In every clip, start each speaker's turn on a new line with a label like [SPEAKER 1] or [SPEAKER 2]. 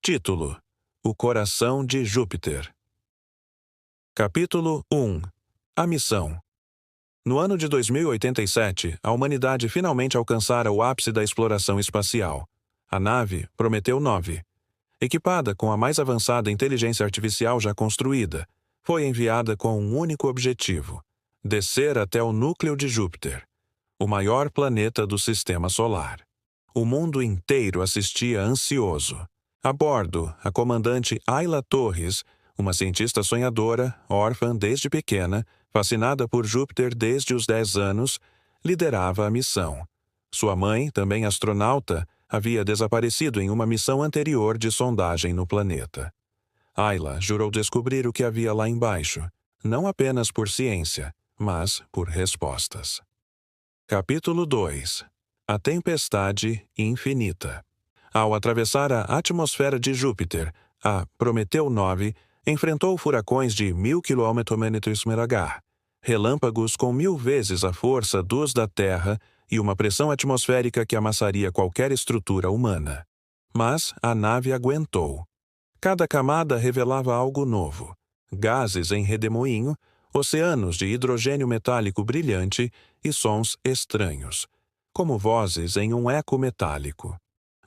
[SPEAKER 1] Título: O Coração de Júpiter. Capítulo 1. A Missão. No ano de 2087, a humanidade finalmente alcançara o ápice da exploração espacial. A nave Prometeu 9, equipada com a mais avançada inteligência artificial já construída, foi enviada com um único objetivo: descer até o núcleo de Júpiter, o maior planeta do Sistema Solar. O mundo inteiro assistia ansioso. A bordo, a comandante Ayla Torres, uma cientista sonhadora, órfã desde pequena, fascinada por Júpiter desde os 10 anos, liderava a missão. Sua mãe, também astronauta, havia desaparecido em uma missão anterior de sondagem no planeta. Ayla jurou descobrir o que havia lá embaixo, não apenas por ciência, mas por respostas. Capítulo 2. A Tempestade Infinita. Ao atravessar a atmosfera de Júpiter, a Prometeu 9 enfrentou furacões de 1000 km/h, relâmpagos com 1000 vezes a força dos da Terra e uma pressão atmosférica que amassaria qualquer estrutura humana. Mas a nave aguentou. Cada camada revelava algo novo: gases em redemoinho, oceanos de hidrogênio metálico brilhante e sons estranhos, como vozes em um eco metálico.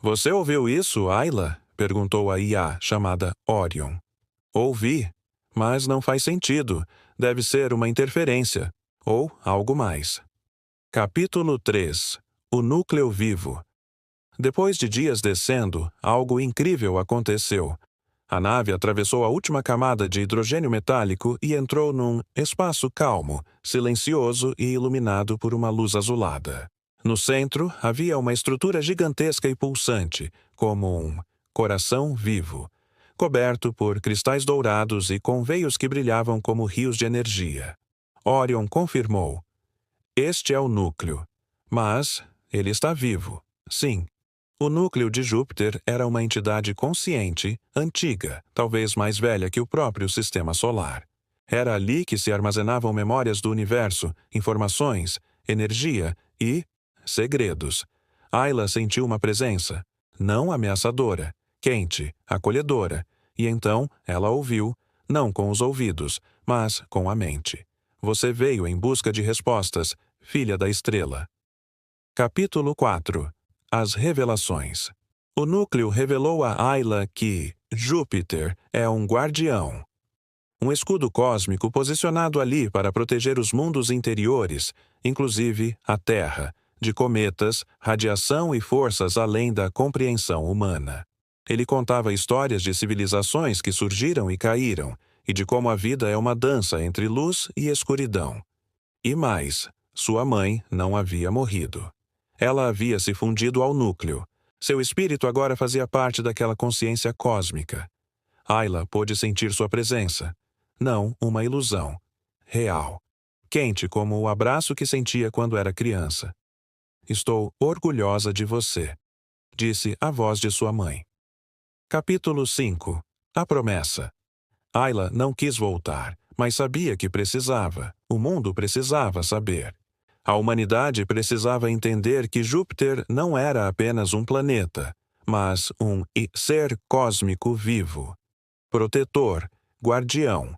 [SPEAKER 1] "Você ouviu isso, Ayla?" perguntou a IA chamada Orion. "Ouvi, mas não faz sentido. Deve ser uma interferência, ou algo mais." Capítulo 3. O Núcleo Vivo. Depois de dias descendo, algo incrível aconteceu. A nave atravessou a última camada de hidrogênio metálico e entrou num espaço calmo, silencioso e iluminado por uma luz azulada. No centro, havia uma estrutura gigantesca e pulsante, como um coração vivo, coberto por cristais dourados e com veios que brilhavam como rios de energia. Orion confirmou: "Este é o núcleo. Mas ele está vivo, sim." O núcleo de Júpiter era uma entidade consciente, antiga, talvez mais velha que o próprio Sistema Solar. Era ali que se armazenavam memórias do universo, informações, energia e segredos. Ayla sentiu uma presença, não ameaçadora, quente, acolhedora, e então ela ouviu, não com os ouvidos, mas com a mente. "Você veio em busca de respostas, filha da estrela." Capítulo 4. As Revelações. O núcleo revelou a Ayla que Júpiter é um guardião. Um escudo cósmico posicionado ali para proteger os mundos interiores, inclusive a Terra, de cometas, radiação e forças além da compreensão humana. Ele contava histórias de civilizações que surgiram e caíram, e de como a vida é uma dança entre luz e escuridão. E mais, sua mãe não havia morrido. Ela havia se fundido ao núcleo. Seu espírito agora fazia parte daquela consciência cósmica. Ayla pôde sentir sua presença. Não uma ilusão. Real. Quente como o abraço que sentia quando era criança. "Estou orgulhosa de você", disse a voz de sua mãe. Capítulo 5. A Promessa. Ayla não quis voltar, mas sabia que precisava. O mundo precisava saber. A humanidade precisava entender que Júpiter não era apenas um planeta, mas um ser cósmico vivo. Protetor, guardião.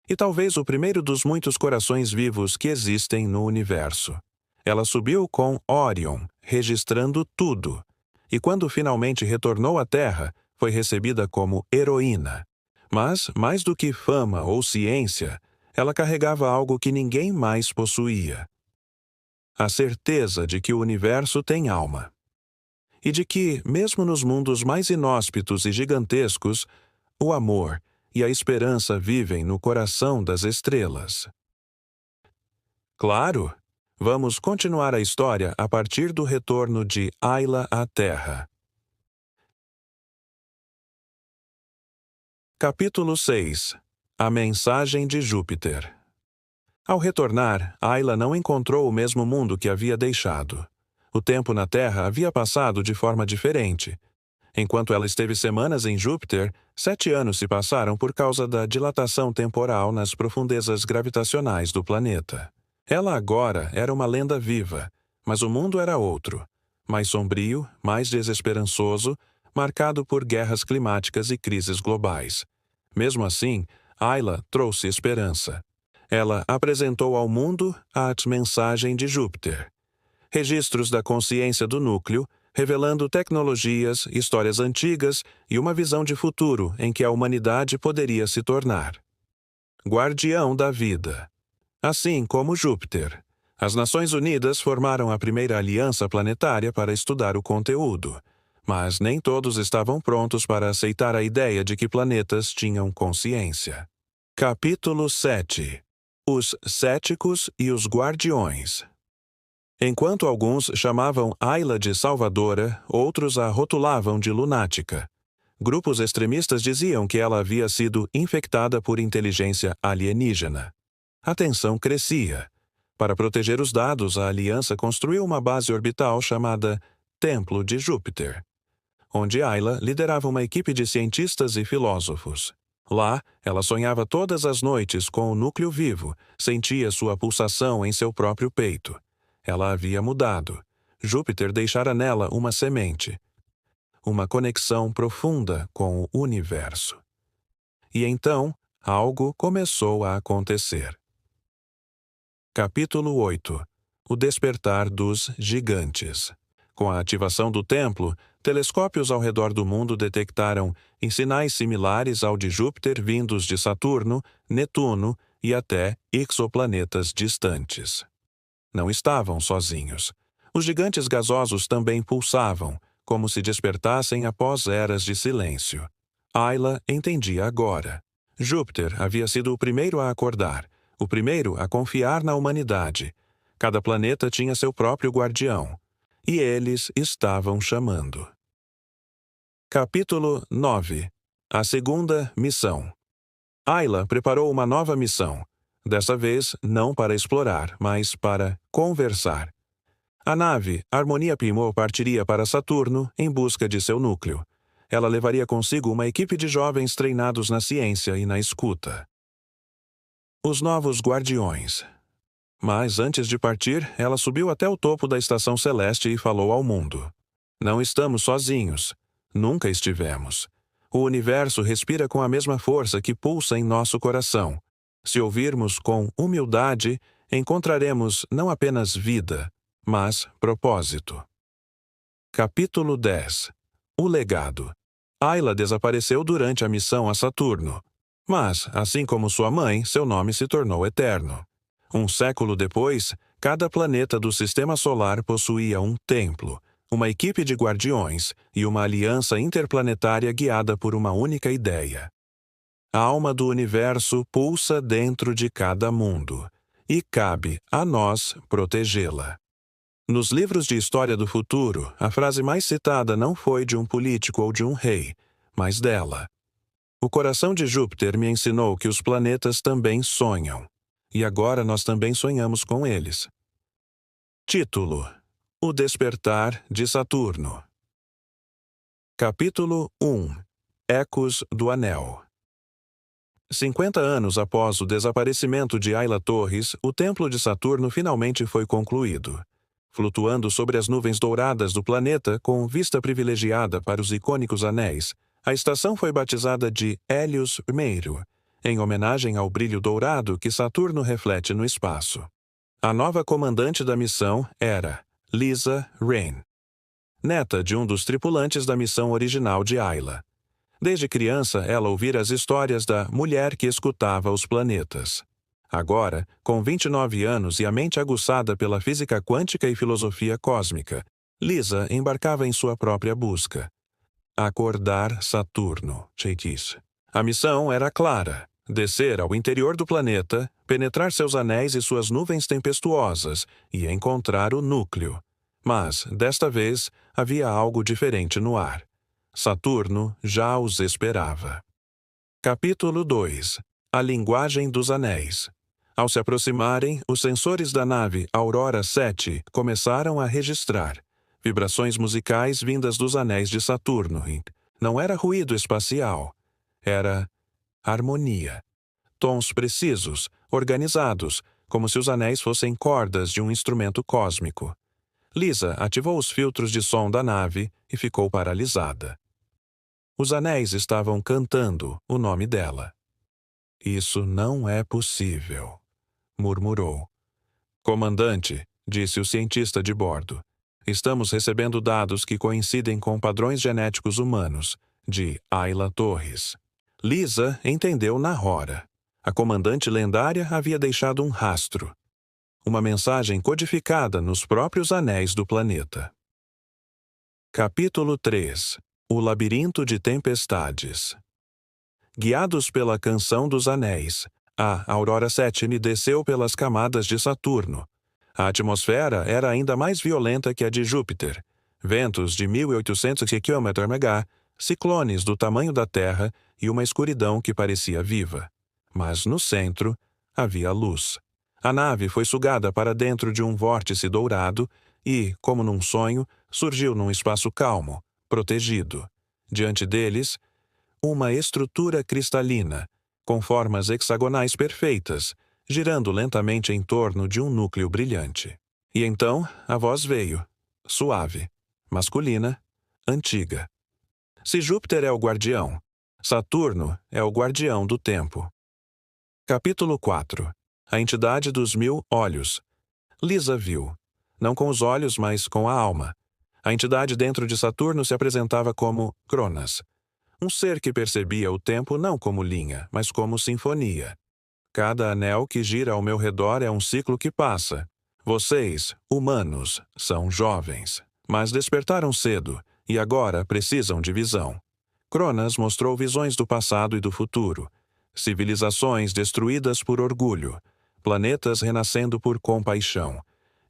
[SPEAKER 1] E talvez o primeiro dos muitos corações vivos que existem no universo. Ela subiu com Orion, registrando tudo. E quando finalmente retornou à Terra, foi recebida como heroína. Mas, mais do que fama ou ciência, ela carregava algo que ninguém mais possuía: a certeza de que o universo tem alma. E de que, mesmo nos mundos mais inóspitos e gigantescos, o amor e a esperança vivem no coração das estrelas. Claro! Vamos continuar a história a partir do retorno de Ayla à Terra. Capítulo 6. A Mensagem de Júpiter. Ao retornar, Ayla não encontrou o mesmo mundo que havia deixado. O tempo na Terra havia passado de forma diferente. Enquanto ela esteve semanas em Júpiter, 7 anos se passaram por causa da dilatação temporal nas profundezas gravitacionais do planeta. Ela agora era uma lenda viva, mas o mundo era outro. Mais sombrio, mais desesperançoso, marcado por guerras climáticas e crises globais. Mesmo assim, Ayla trouxe esperança. Ela apresentou ao mundo a mensagem de Júpiter. Registros da consciência do núcleo, revelando tecnologias, histórias antigas e uma visão de futuro em que a humanidade poderia se tornar guardião da vida. Assim como Júpiter, as Nações Unidas formaram a primeira aliança planetária para estudar o conteúdo, mas nem todos estavam prontos para aceitar a ideia de que planetas tinham consciência. Capítulo 7. Os céticos e os guardiões. Enquanto alguns chamavam Ayla de salvadora, outros a rotulavam de lunática. Grupos extremistas diziam que ela havia sido infectada por inteligência alienígena. A tensão crescia. Para proteger os dados, a aliança construiu uma base orbital chamada Templo de Júpiter, onde Ayla liderava uma equipe de cientistas e filósofos. Lá, ela sonhava todas as noites com o núcleo vivo, sentia sua pulsação em seu próprio peito. Ela havia mudado. Júpiter deixara nela uma semente, uma conexão profunda com o universo. E então, algo começou a acontecer. Capítulo 8. O despertar dos gigantes. Com a ativação do templo, telescópios ao redor do mundo detectaram sinais similares ao de Júpiter vindos de Saturno, Netuno e até exoplanetas distantes. Não estavam sozinhos. Os gigantes gasosos também pulsavam, como se despertassem após eras de silêncio. Ayla entendia agora. Júpiter havia sido o primeiro a acordar, o primeiro a confiar na humanidade. Cada planeta tinha seu próprio guardião. E eles estavam chamando. Capítulo 9. A segunda missão. Ayla preparou uma nova missão. Dessa vez, não para explorar, mas para conversar. A nave Harmonia Primor partiria para Saturno em busca de seu núcleo. Ela levaria consigo uma equipe de jovens treinados na ciência e na escuta. Os novos guardiões. Mas antes de partir, ela subiu até o topo da estação celeste e falou ao mundo. Não estamos sozinhos. Nunca estivemos. O universo respira com a mesma força que pulsa em nosso coração. Se ouvirmos com humildade, encontraremos não apenas vida, mas propósito. Capítulo 10. O legado. Ayla desapareceu durante a missão a Saturno. Mas, assim como sua mãe, seu nome se tornou eterno. Um século depois, cada planeta do Sistema Solar possuía um templo, uma equipe de guardiões e uma aliança interplanetária guiada por uma única ideia. A alma do universo pulsa dentro de cada mundo, e cabe a nós protegê-la. Nos livros de história do futuro, a frase mais citada não foi de um político ou de um rei, mas dela. O coração de Júpiter me ensinou que os planetas também sonham. E agora nós também sonhamos com eles. Título: O Despertar de Saturno. Capítulo 1. Ecos do Anel. 50 anos após o desaparecimento de Ayla Torres, o Templo de Saturno finalmente foi concluído. Flutuando sobre as nuvens douradas do planeta, com vista privilegiada para os icônicos anéis, a estação foi batizada de Hélios I, em homenagem ao brilho dourado que Saturno reflete no espaço. A nova comandante da missão era Lisa Rain, neta de um dos tripulantes da missão original de Ayla. Desde criança, ela ouvira as histórias da mulher que escutava os planetas. Agora, com 29 anos e a mente aguçada pela física quântica e filosofia cósmica, Lisa embarcava em sua própria busca. Acordar Saturno, disse. A missão era clara: descer ao interior do planeta, penetrar seus anéis e suas nuvens tempestuosas e encontrar o núcleo. Mas, desta vez, havia algo diferente no ar. Saturno já os esperava. Capítulo 2. A linguagem dos anéis. Ao se aproximarem, os sensores da nave Aurora 7 começaram a registrar vibrações musicais vindas dos anéis de Saturno. Não era ruído espacial. Era harmonia. Tons precisos, organizados, como se os anéis fossem cordas de um instrumento cósmico. Lisa ativou os filtros de som da nave e ficou paralisada. Os anéis estavam cantando o nome dela. Isso não é possível, murmurou. Comandante, disse o cientista de bordo, estamos recebendo dados que coincidem com padrões genéticos humanos, de Ayla Torres. Lisa entendeu na hora. A comandante lendária havia deixado um rastro. Uma mensagem codificada nos próprios anéis do planeta. Capítulo 3. O Labirinto de Tempestades. Guiados pela Canção dos Anéis, a Aurora Sétime desceu pelas camadas de Saturno. A atmosfera era ainda mais violenta que a de Júpiter. Ventos de 1.800 km/h, ciclones do tamanho da Terra e uma escuridão que parecia viva. Mas no centro havia luz. A nave foi sugada para dentro de um vórtice dourado e, como num sonho, surgiu num espaço calmo, protegido. Diante deles, uma estrutura cristalina, com formas hexagonais perfeitas, girando lentamente em torno de um núcleo brilhante. E então a voz veio, suave, masculina, antiga. Se Júpiter é o guardião, Saturno é o guardião do tempo. Capítulo 4. A entidade dos 1000 olhos. Lisa viu, não com os olhos, mas com a alma. A entidade dentro de Saturno se apresentava como Cronas, um ser que percebia o tempo não como linha, mas como sinfonia. Cada anel que gira ao meu redor é um ciclo que passa. Vocês, humanos, são jovens, mas despertaram cedo e agora precisam de visão. Cronas mostrou visões do passado e do futuro, civilizações destruídas por orgulho, planetas renascendo por compaixão,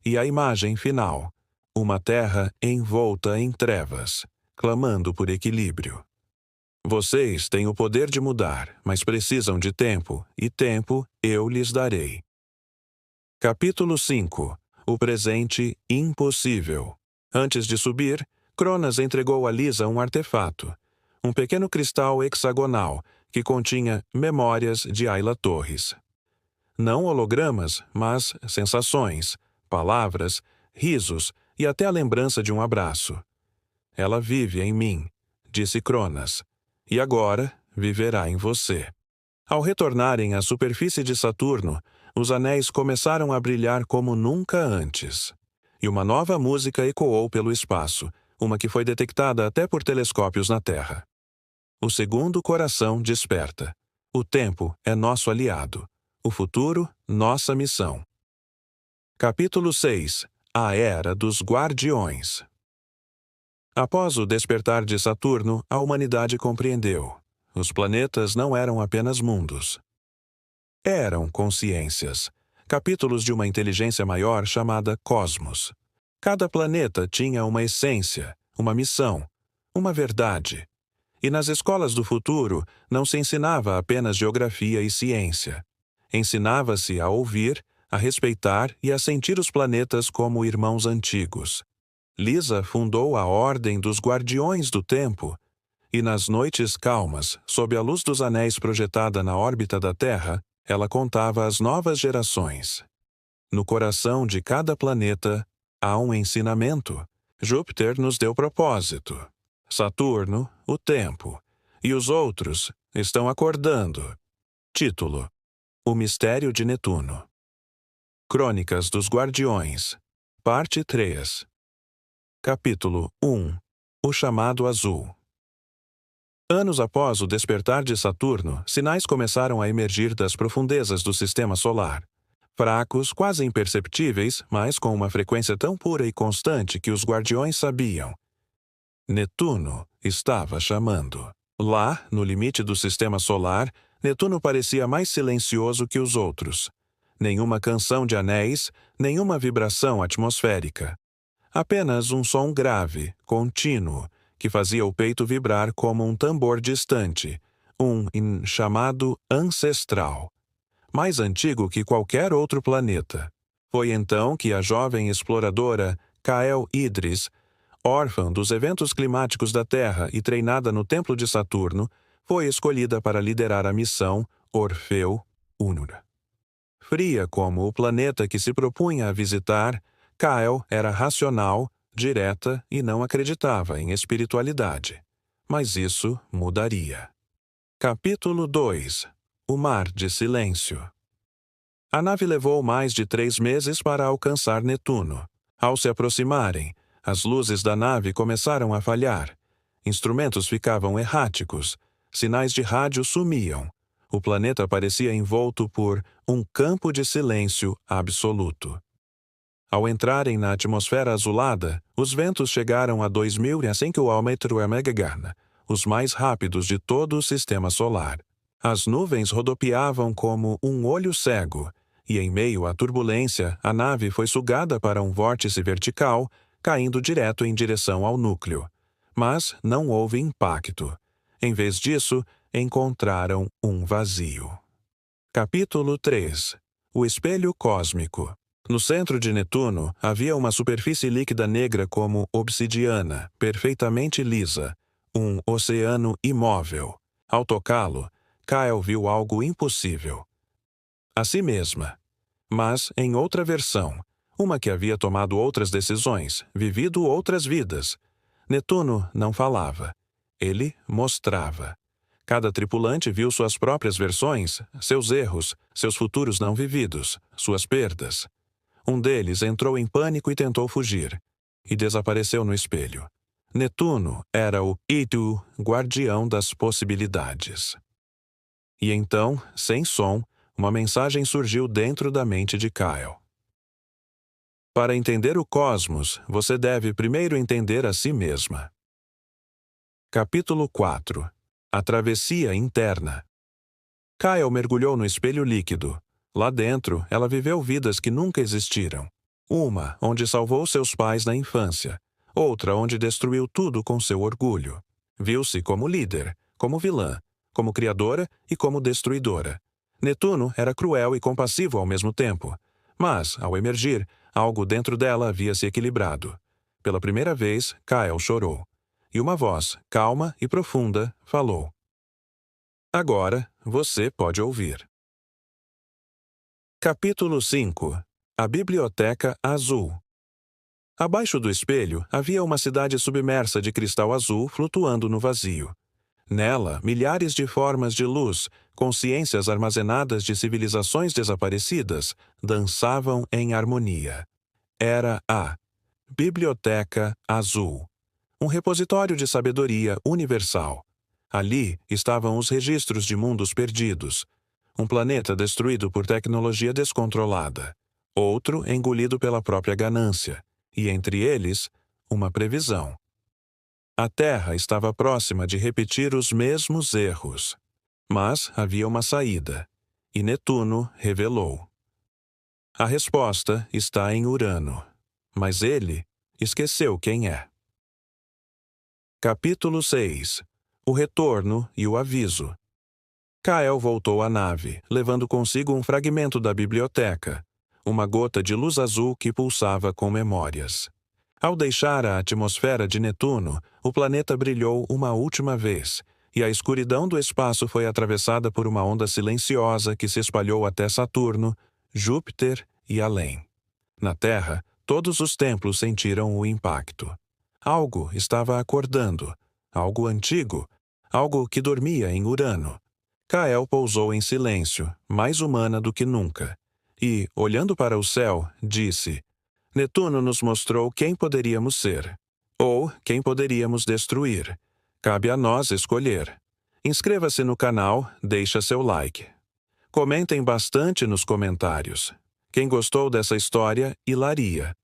[SPEAKER 1] e a imagem final, uma terra envolta em trevas, clamando por equilíbrio. Vocês têm o poder de mudar, mas precisam de tempo, e tempo eu lhes darei. Capítulo 5. O presente impossível. Antes de subir, Cronas entregou a Lisa um artefato, um pequeno cristal hexagonal que continha memórias de Ayla Torres. Não hologramas, mas sensações, palavras, risos e até a lembrança de um abraço. Ela vive em mim, disse Cronas, e agora viverá em você. Ao retornarem à superfície de Saturno, os anéis começaram a brilhar como nunca antes. E uma nova música ecoou pelo espaço, uma que foi detectada até por telescópios na Terra. O segundo coração desperta. O tempo é nosso aliado. O futuro, nossa missão. Capítulo 6. A Era dos Guardiões. Após o despertar de Saturno, a humanidade compreendeu. Os planetas não eram apenas mundos. Eram consciências, capítulos de uma inteligência maior chamada Cosmos. Cada planeta tinha uma essência, uma missão, uma verdade. E nas escolas do futuro não se ensinava apenas geografia e ciência. Ensinava-se a ouvir, a respeitar e a sentir os planetas como irmãos antigos. Lisa fundou a Ordem dos Guardiões do Tempo, e nas noites calmas, sob a luz dos anéis projetada na órbita da Terra, ela contava às novas gerações. No coração de cada planeta há um ensinamento. Júpiter nos deu propósito. Saturno, o tempo. E os outros estão acordando. Título: O Mistério de Netuno. Crônicas dos Guardiões. Parte 3. Capítulo 1. O Chamado Azul. Anos após o despertar de Saturno, sinais começaram a emergir das profundezas do sistema solar. Fracos, quase imperceptíveis, mas com uma frequência tão pura e constante que os guardiões sabiam. Netuno estava chamando. Lá, no limite do sistema solar, Netuno parecia mais silencioso que os outros. Nenhuma canção de anéis, nenhuma vibração atmosférica. Apenas um som grave, contínuo, que fazia o peito vibrar como um tambor distante, um chamado ancestral, mais antigo que qualquer outro planeta. Foi então que a jovem exploradora Kael Idris, órfã dos eventos climáticos da Terra e treinada no Templo de Saturno, foi escolhida para liderar a missão Orfeu Unura. Fria como o planeta que se propunha a visitar, Kael era racional, direta e não acreditava em espiritualidade. mas isso mudaria. Capítulo 2. O Mar de Silêncio. A nave levou mais de 3 meses para alcançar Netuno. Ao se aproximarem, as luzes da nave começaram a falhar. Instrumentos ficavam erráticos. Sinais de rádio sumiam. O planeta parecia envolto por um campo de silêncio absoluto. Ao entrarem na atmosfera azulada, os ventos chegaram a 2.100 km/h, os mais rápidos de todo o sistema solar. As nuvens rodopiavam como um olho cego, e em meio à turbulência, a nave foi sugada para um vórtice vertical, caindo direto em direção ao núcleo. Mas não houve impacto. Em vez disso, encontraram um vazio. Capítulo 3. O espelho cósmico. No centro de Netuno, havia uma superfície líquida negra como obsidiana, perfeitamente lisa. Um oceano imóvel. Ao tocá-lo, Kyle viu algo impossível. A si mesma. Mas em outra versão, uma que havia tomado outras decisões, vivido outras vidas. Netuno não falava. Ele mostrava. Cada tripulante viu suas próprias versões, seus erros, seus futuros não vividos, suas perdas. Um deles entrou em pânico e tentou fugir. E desapareceu no espelho. Netuno era o Itu, guardião das possibilidades. E então, sem som, uma mensagem surgiu dentro da mente de Kyle. Para entender o cosmos, você deve primeiro entender a si mesma. Capítulo 4. A travessia interna. Kyle mergulhou no espelho líquido. Lá dentro, ela viveu vidas que nunca existiram. Uma onde salvou seus pais na infância. Outra onde destruiu tudo com seu orgulho. Viu-se como líder, como vilã, como criadora e como destruidora. Netuno era cruel e compassivo ao mesmo tempo. Mas, ao emergir, algo dentro dela havia se equilibrado. Pela primeira vez, Kyle chorou. E uma voz, calma e profunda, falou. Agora, você pode ouvir. Capítulo 5. A Biblioteca Azul. Abaixo do espelho havia uma cidade submersa de cristal azul flutuando no vazio. Nela, milhares de formas de luz, consciências armazenadas de civilizações desaparecidas, dançavam em harmonia. Era a Biblioteca Azul, um repositório de sabedoria universal. Ali estavam os registros de mundos perdidos. Um planeta destruído por tecnologia descontrolada. Outro engolido pela própria ganância. E entre eles, uma previsão. A Terra estava próxima de repetir os mesmos erros. Mas havia uma saída. E Netuno revelou. A resposta está em Urano. Mas ele esqueceu quem é. Capítulo 6. O retorno e o aviso. Kyle voltou à nave, levando consigo um fragmento da biblioteca, uma gota de luz azul que pulsava com memórias. Ao deixar a atmosfera de Netuno, o planeta brilhou uma última vez, e a escuridão do espaço foi atravessada por uma onda silenciosa que se espalhou até Saturno, Júpiter e além. Na Terra, todos os templos sentiram o impacto. Algo estava acordando, algo antigo, algo que dormia em Urano. Kyle pousou em silêncio, mais humana do que nunca. E, olhando para o céu, disse: Netuno nos mostrou quem poderíamos ser, ou quem poderíamos destruir. Cabe a nós escolher. Inscreva-se no canal, deixa seu like. Comentem bastante nos comentários. Quem gostou dessa história, hilaria.